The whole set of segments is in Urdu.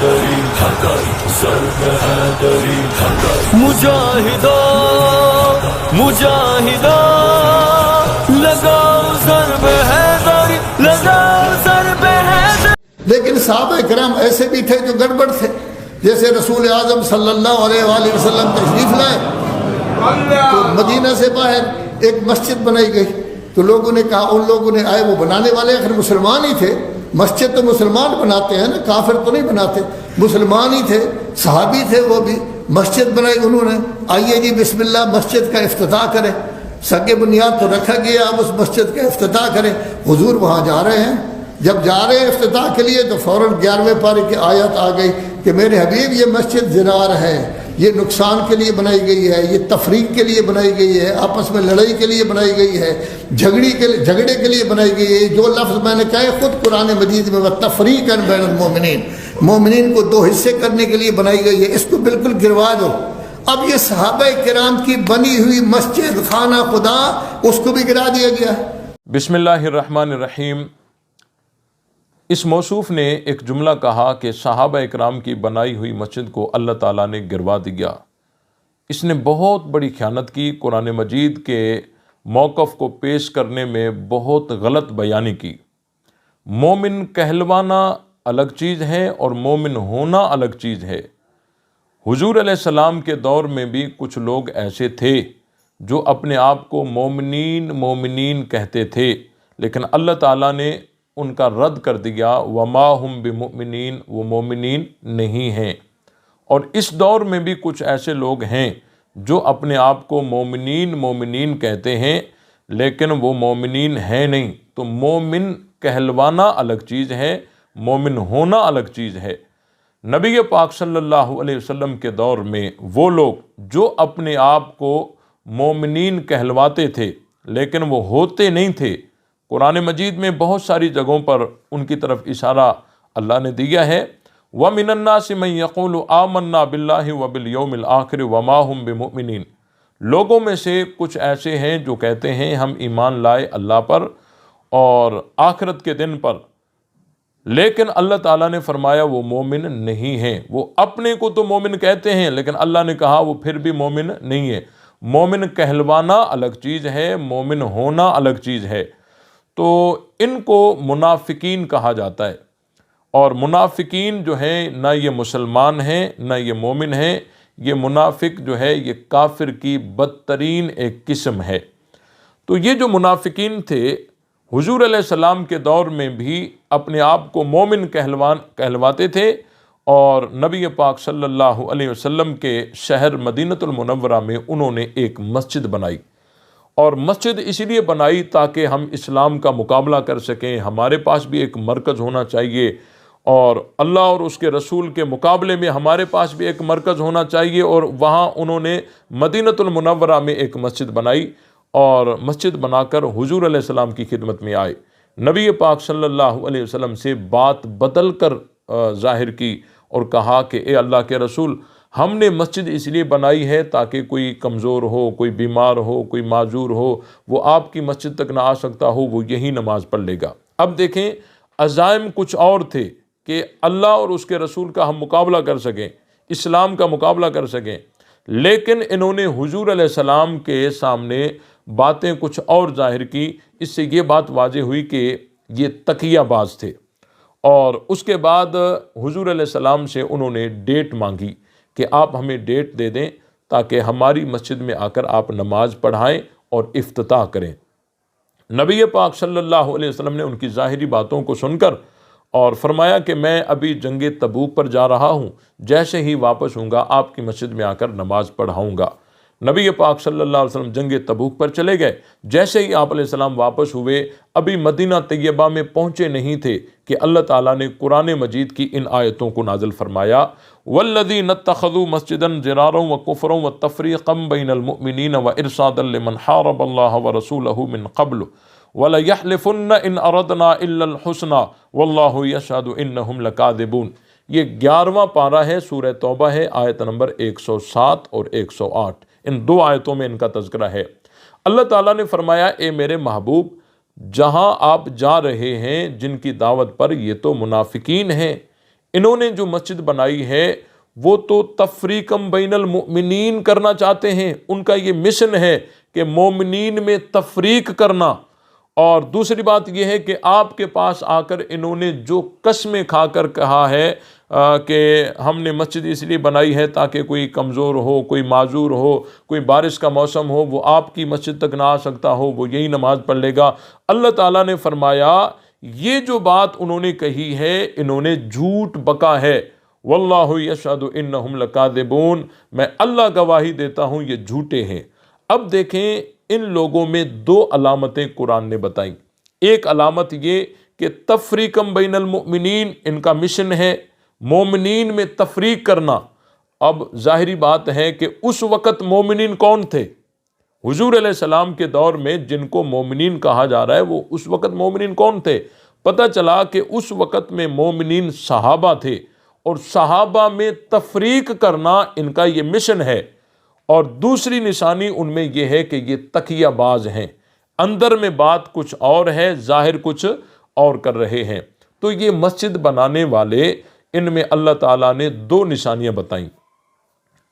حیدری مجاہدہ مجاہدہ لگاؤ ضرب حیدری لگاؤ ضرب حیدری. لیکن صحابہ کرام ایسے بھی تھے جو گڑبڑ تھے. جیسے رسول اعظم صلی اللہ علیہ وآلہ وسلم تشریف لائے تو مدینہ سے باہر ایک مسجد بنائی گئی. تو لوگوں نے کہا، ان لوگوں نے آئے، وہ بنانے والے آخر مسلمان ہی تھے. مسجد تو مسلمان بناتے ہیں نا، کافر تو نہیں بناتے. مسلمان ہی تھے، صحابی تھے وہ بھی. مسجد بنائی انہوں نے. آئیے جی بسم اللہ مسجد کا افتتاح کریں. سگے بنیاد تو رکھا گیا، اب اس مسجد کا افتتاح کریں. حضور وہاں جا رہے ہیں. جب جا رہے ہیں افتتاح کے لیے تو فوراً 11ویں پارے کی آیت آ گئی کہ میرے حبیب یہ مسجد زرار ہے، یہ نقصان کے لیے بنائی گئی ہے، یہ تفریق کے لیے بنائی گئی ہے، آپس میں لڑائی کے لیے بنائی گئی ہے، جھگڑے کے لیے بنائی گئی ہے. جو لفظ میں نے کہا خود قرآن مجید میں تفریقاً بین المومنین، مومنین کو دو حصے کرنے کے لیے بنائی گئی ہے. اس کو بالکل گروا دو. اب یہ صحابہ کرام کی بنی ہوئی مسجد خانہ خدا، اس کو بھی گرا دیا گیا. بسم اللہ الرحمن الرحیم. اس موصوف نے ایک جملہ کہا کہ صحابہ اکرام کی بنائی ہوئی مسجد کو اللہ تعالیٰ نے گروا دیا. اس نے بہت بڑی خیانت کی. قرآن مجید کے موقف کو پیش کرنے میں بہت غلط بیانی کی. مومن کہلوانا الگ چیز ہے اور مومن ہونا الگ چیز ہے. حضور علیہ السلام کے دور میں بھی کچھ لوگ ایسے تھے جو اپنے آپ کو مومنین کہتے تھے، لیکن اللہ تعالیٰ نے ان کا رد کر دیا. وما ہم بمؤمنین، وہ مومنین نہیں ہیں. اور اس دور میں بھی کچھ ایسے لوگ ہیں جو اپنے آپ کو مومنین کہتے ہیں، لیکن وہ مومنین ہیں نہیں. تو مومن کہلوانا الگ چیز ہے، مومن ہونا الگ چیز ہے. نبی پاک صلی اللہ علیہ وسلم کے دور میں وہ لوگ جو اپنے آپ کو مومنین کہلواتے تھے لیکن وہ ہوتے نہیں تھے، قرآن مجید میں بہت ساری جگہوں پر ان کی طرف اشارہ اللہ نے دیا ہے. وَمِنَ النَّاسِ مَن يَقُولُ آمَنَّا بِاللَّهِ وَبِالْيَوْمِ الْآخِرِ وَمَا هُمْ بِمُؤْمِنِينَ. لوگوں میں سے کچھ ایسے ہیں جو کہتے ہیں ہم ایمان لائے اللہ پر اور آخرت کے دن پر، لیکن اللہ تعالیٰ نے فرمایا وہ مومن نہیں ہیں. وہ اپنے کو تو مومن کہتے ہیں لیکن اللہ نے کہا وہ پھر بھی مومن نہیں ہے. مومن کہلوانا الگ چیز ہے، مومن ہونا الگ چیز ہے. تو ان کو منافقین کہا جاتا ہے. اور منافقین جو ہیں نہ یہ مسلمان ہیں نہ یہ مومن ہیں. یہ منافق جو ہے یہ کافر کی بدترین ایک قسم ہے. تو یہ جو منافقین تھے حضور علیہ السلام کے دور میں بھی اپنے آپ کو مومن کہلواتے تھے، اور نبی پاک صلی اللہ علیہ وسلم کے شہر مدینہ المنورہ میں انہوں نے ایک مسجد بنائی. اور مسجد اس لیے بنائی تاکہ ہم اسلام کا مقابلہ کر سکیں. ہمارے پاس بھی ایک مرکز ہونا چاہیے، اور اللہ اور اس کے رسول کے مقابلے میں ہمارے پاس بھی ایک مرکز ہونا چاہیے. اور وہاں انہوں نے مدینہ المنورہ میں ایک مسجد بنائی، اور مسجد بنا کر حضور علیہ السلام کی خدمت میں آئے. نبی پاک صلی اللہ علیہ وسلم سے بات بدل کر ظاہر کی اور کہا کہ اے اللہ کے رسول، ہم نے مسجد اس لیے بنائی ہے تاکہ کوئی کمزور ہو، کوئی بیمار ہو، کوئی معذور ہو، وہ آپ کی مسجد تک نہ آ سکتا ہو، وہ یہی نماز پڑھ لے گا. اب دیکھیں عزائم کچھ اور تھے کہ اللہ اور اس کے رسول کا ہم مقابلہ کر سکیں، اسلام کا مقابلہ کر سکیں، لیکن انہوں نے حضور علیہ السلام کے سامنے باتیں کچھ اور ظاہر کی. اس سے یہ بات واضح ہوئی کہ یہ تقیہ باز تھے. اور اس کے بعد حضور علیہ السلام سے انہوں نے ڈیٹ مانگی کہ آپ ہمیں ڈیٹ دے دیں تاکہ ہماری مسجد میں آ کر آپ نماز پڑھائیں اور افتتاح کریں. نبی پاک صلی اللہ علیہ وسلم نے ان کی ظاہری باتوں کو سن کر اور فرمایا کہ میں ابھی جنگ تبوک پر جا رہا ہوں، جیسے ہی واپس ہوں گا آپ کی مسجد میں آ کر نماز پڑھاؤں گا. نبی پاک صلی اللہ علیہ وسلم جنگ تبوک پر چلے گئے. جیسے ہی آپ علیہ السلام واپس ہوئے، ابھی مدینہ طیبہ میں پہنچے نہیں تھے کہ اللہ تعالیٰ نے قرآن مجید کی ان آیتوں کو نازل فرمایا. وَالَّذِينَ اتَّخَذُوا مَسْجِدًا ضِرَارًا وَكُفْرًا وَتَفْرِيقًا بَيْنَ الْمُؤْمِنِينَ وَإِرْصَادًا لِمَنْ حَارَبَ اللَّهَ وَرَسُولَهُ مِنْ قَبْلُ وَلَيَحْلِفُنَّ إِنْ أَرَدْنَا إِلَّا الْحُسْنَى وَاللَّهُ يَشْهَدُ إِنَّهُمْ لَكَاذِبُونَ. یہ 11واں پارہ ہے، سورہ توبہ ہے، آیت نمبر 107 اور 108. ان دو آیتوں میں ان کا تذکرہ ہے. اللہ تعالیٰ نے فرمایا اے میرے محبوب، جہاں آپ جا رہے ہیں جن کی دعوت پر، یہ تو منافقین ہیں، انہوں نے جو مسجد بنائی ہے وہ تو تفریقم بین المؤمنین کرنا چاہتے ہیں، ان کا یہ مشن ہے کہ مومنین میں تفریق کرنا۔ اور دوسری بات یہ ہے کہ آپ کے پاس آ کر انہوں نے جو قسمیں کھا کر کہا ہے کہ ہم نے مسجد اس لیے بنائی ہے تاکہ کوئی کمزور ہو، کوئی معذور ہو، کوئی بارش کا موسم ہو، وہ آپ کی مسجد تک نہ آ سکتا ہو، وہ یہی نماز پڑھ لے گا۔ اللہ تعالیٰ نے فرمایا یہ جو بات انہوں نے کہی ہے انہوں نے جھوٹ بکا ہے۔ واللہ یشہد انہم لکاذبون، میں اللہ گواہی دیتا ہوں یہ جھوٹے ہیں۔ اب دیکھیں ان لوگوں میں دو علامتیں قرآن نے بتائیں۔ ایک علامت یہ کہ تفریقم بین المؤمنین ان کا مشن ہے، مومنین میں تفریق کرنا۔ اب ظاہری بات ہے کہ اس وقت مومنین کون تھے؟ حضور علیہ السلام کے دور میں جن کو مومنین کہا جا رہا ہے وہ اس وقت مومنین کون تھے؟ پتہ چلا کہ اس وقت میں مومنین صحابہ تھے، اور صحابہ میں تفریق کرنا ان کا یہ مشن ہے۔ اور دوسری نشانی ان میں یہ ہے کہ یہ تقیہ باز ہیں، اندر میں بات کچھ اور ہے، ظاہر کچھ اور کر رہے ہیں۔ تو یہ مسجد بنانے والے ان میں اللہ تعالیٰ نے دو نشانیاں بتائیں۔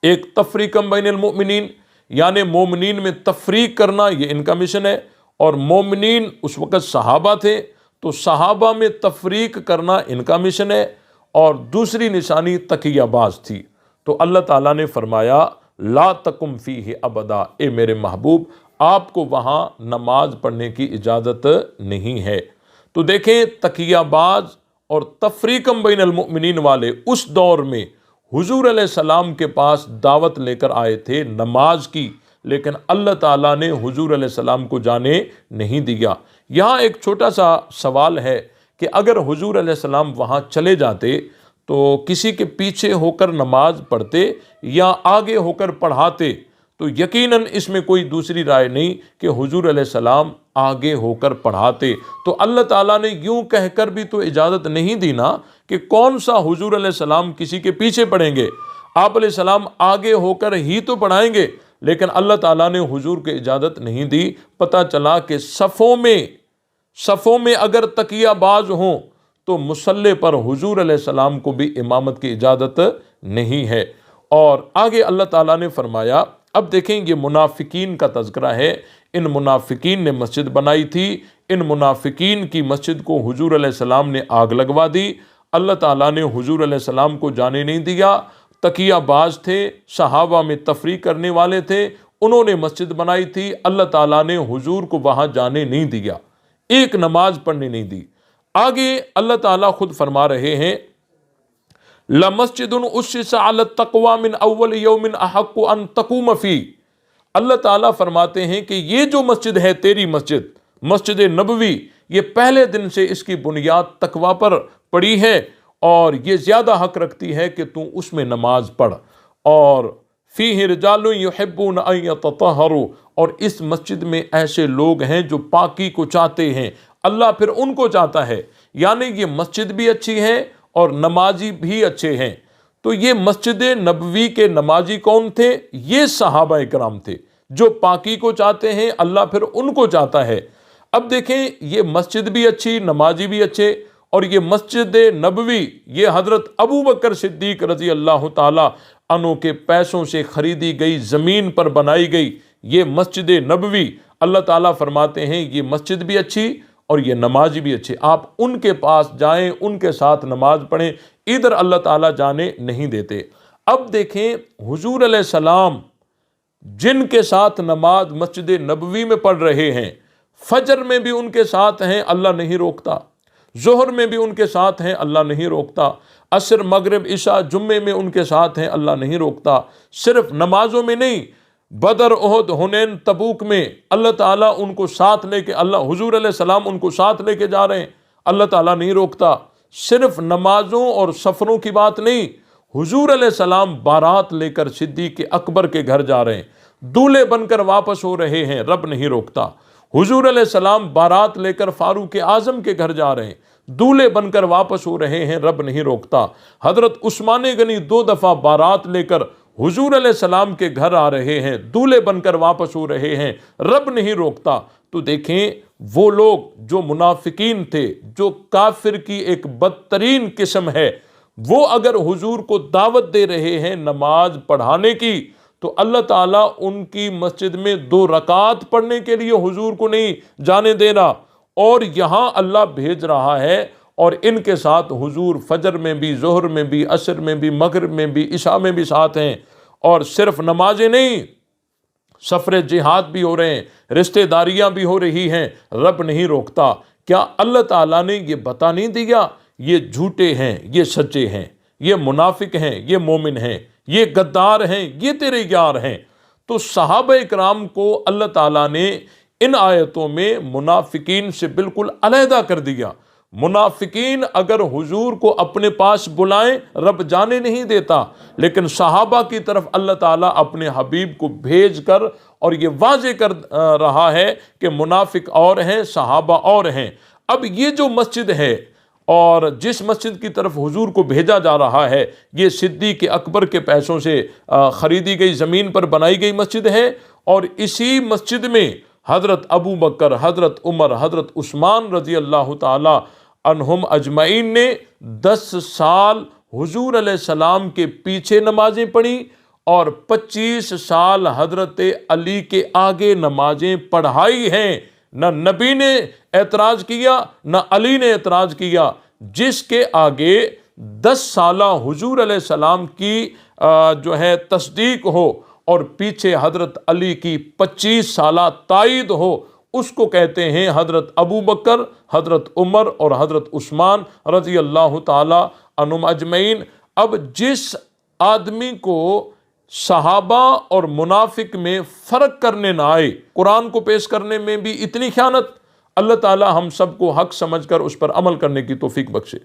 ایک تفریقم بین المؤمنین، یعنی مومنین میں تفریق کرنا، یہ ان کا مشن ہے، اور مومنین اس وقت صحابہ تھے تو صحابہ میں تفریق کرنا ان کا مشن ہے، اور دوسری نشانی تقیہ باز تھی۔ تو اللہ تعالیٰ نے فرمایا لا تقم فیہ ابدا، اے میرے محبوب آپ کو وہاں نماز پڑھنے کی اجازت نہیں ہے۔ تو دیکھیں تقیہ باز اور تفریقم بین المؤمنین والے اس دور میں حضور علیہ السلام کے پاس دعوت لے کر آئے تھے نماز کی، لیکن اللہ تعالیٰ نے حضور علیہ السلام کو جانے نہیں دیا۔ یہاں ایک چھوٹا سا سوال ہے کہ اگر حضور علیہ السلام وہاں چلے جاتے تو کسی کے پیچھے ہو کر نماز پڑھتے یا آگے ہو کر پڑھاتے؟ تو یقیناً اس میں کوئی دوسری رائے نہیں کہ حضور علیہ السلام آگے ہو کر پڑھاتے۔ تو اللہ تعالیٰ نے یوں کہہ کر بھی تو اجازت نہیں دی نا کہ کون سا حضور علیہ السلام کسی کے پیچھے پڑھیں گے، آپ علیہ السلام آگے ہو کر ہی تو پڑھائیں گے۔ لیکن اللہ تعالیٰ نے حضور کو اجازت نہیں دی۔ پتہ چلا کہ صفوں میں اگر تقیہ باز ہوں تو مصلی پر حضور علیہ السلام کو بھی امامت کی اجازت نہیں ہے۔ اور آگے اللہ تعالیٰ نے فرمایا، اب دیکھیں یہ منافقین کا تذکرہ ہے۔ ان منافقین نے مسجد بنائی تھی، ان منافقین کی مسجد کو حضور علیہ السلام نے آگ لگوا دی۔ اللہ تعالیٰ نے حضور علیہ السلام کو جانے نہیں دیا۔ تقیہ باز تھے، صحابہ میں تفریق کرنے والے تھے، انہوں نے مسجد بنائی تھی، اللہ تعالیٰ نے حضور کو وہاں جانے نہیں دیا، ایک نماز پڑھنے نہیں دی۔ آگے اللہ تعالیٰ خود فرما رہے ہیں لَمَسْجِدٌ أُسِّسَ عَلَى التَّقْوَى مِنْ أَوَّلِ يَوْمٍ أَحَقُّ أَن تَقُومَ فِيهِ۔ اللہ تعالیٰ فرماتے ہیں کہ یہ جو مسجد ہے تیری مسجد، مسجد نبوی، یہ پہلے دن سے اس کی بنیاد تقویٰ پر پڑی ہے، اور یہ زیادہ حق رکھتی ہے کہ تو اس میں نماز پڑھ۔ اور فِيهِ رِجَالٌ يُحِبُّونَ أَن يَتَطَهَّرُوا، اور اس مسجد میں ایسے لوگ ہیں جو پاکی کو چاہتے ہیں، اللہ پھر ان کو چاہتا ہے۔ یعنی یہ مسجد بھی اچھی ہے اور نمازی بھی اچھے ہیں۔ تو یہ مسجد نبوی کے نمازی کون تھے؟ یہ صحابہ اکرام تھے جو پاکی کو چاہتے ہیں، اللہ پھر ان کو چاہتا ہے۔ اب دیکھیں یہ مسجد بھی اچھی، نمازی بھی اچھے، اور یہ مسجد نبوی یہ حضرت ابو بکر صدیق رضی اللہ تعالی عنہ کے پیسوں سے خریدی گئی زمین پر بنائی گئی یہ مسجد نبوی۔ اللہ تعالیٰ فرماتے ہیں یہ مسجد بھی اچھی اور یہ نمازی بھی اچھے، آپ ان کے پاس جائیں، ان کے ساتھ نماز پڑھیں، ادھر اللہ تعالیٰ جانے نہیں دیتے۔ اب دیکھیں حضور علیہ السلام جن کے ساتھ نماز مسجد نبوی میں پڑھ رہے ہیں، فجر میں بھی ان کے ساتھ ہیں، اللہ نہیں روکتا، ظہر میں بھی ان کے ساتھ ہیں، اللہ نہیں روکتا، عصر مغرب عشاء جمعے میں ان کے ساتھ ہیں، اللہ نہیں روکتا۔ صرف نمازوں میں نہیں، بدر احد حنین تبوک میں اللہ تعالیٰ ان کو ساتھ لے کے، حضور علیہ السلام ان کو ساتھ لے کے جا رہے ہیں، اللہ تعالیٰ نہیں روکتا۔ صرف نمازوں اور سفروں کی بات نہیں، حضور علیہ السلام بارات لے کر صدیق اکبر کے گھر جا رہے ہیں، دولہے بن کر واپس ہو رہے ہیں، رب نہیں روکتا۔ حضور علیہ السلام بارات لے کر فاروق اعظم کے گھر جا رہے ہیں، دولہے بن کر واپس ہو رہے ہیں، رب نہیں روکتا۔ حضرت عثمان غنی 2 دفعہ بارات لے کر حضور علیہ السلام کے گھر آ رہے ہیں، دولہے بن کر واپس ہو رہے ہیں، رب نہیں روکتا۔ تو دیکھیں وہ لوگ جو منافقین تھے، جو کافر کی ایک بدترین قسم ہے، وہ اگر حضور کو دعوت دے رہے ہیں نماز پڑھانے کی تو اللہ تعالیٰ ان کی مسجد میں 2 رکعت پڑھنے کے لیے حضور کو نہیں جانے دینا، اور یہاں اللہ بھیج رہا ہے اور ان کے ساتھ حضور فجر میں بھی، ظہر میں بھی، عصر میں بھی، مغرب میں بھی، عشاء میں بھی ساتھ ہیں، اور صرف نمازیں نہیں، سفر جہاد بھی ہو رہے ہیں، رشتہ داریاں بھی ہو رہی ہیں، رب نہیں روکتا۔ کیا اللہ تعالیٰ نے یہ بتا نہیں دیا یہ جھوٹے ہیں، یہ سچے ہیں، یہ منافق ہیں، یہ مومن ہیں، یہ غدار ہیں، یہ تیرے یار ہیں؟ تو صحابہ اکرام کو اللہ تعالیٰ نے ان آیتوں میں منافقین سے بالکل علیحدہ کر دیا۔ منافقین اگر حضور کو اپنے پاس بلائیں رب جانے نہیں دیتا، لیکن صحابہ کی طرف اللہ تعالیٰ اپنے حبیب کو بھیج کر اور یہ واضح کر رہا ہے کہ منافق اور ہیں، صحابہ اور ہیں۔ اب یہ جو مسجد ہے اور جس مسجد کی طرف حضور کو بھیجا جا رہا ہے، یہ صدیق اکبر کے پیسوں سے خریدی گئی زمین پر بنائی گئی مسجد ہے، اور اسی مسجد میں حضرت ابو بکر، حضرت عمر، حضرت عثمان رضی اللہ تعالی عنہم اجمعین نے 10 سال حضور علیہ السلام کے پیچھے نمازیں پڑھی اور 25 سال حضرت علی کے آگے نمازیں پڑھائی ہیں۔ نہ نبی نے اعتراض کیا، نہ علی نے اعتراض کیا۔ جس کے آگے 10 سالہ حضور علیہ السلام کی جو ہے تصدیق ہو اور پیچھے حضرت علی کی 25 سالہ تائید ہو، اس کو کہتے ہیں حضرت ابو بکر، حضرت عمر اور حضرت عثمان رضی اللہ تعالی عنہم اجمعین۔ اب جس آدمی کو صحابہ اور منافق میں فرق کرنے نہ آئے، قرآن کو پیش کرنے میں بھی اتنی خیانت، اللہ تعالی ہم سب کو حق سمجھ کر اس پر عمل کرنے کی توفیق بخشے۔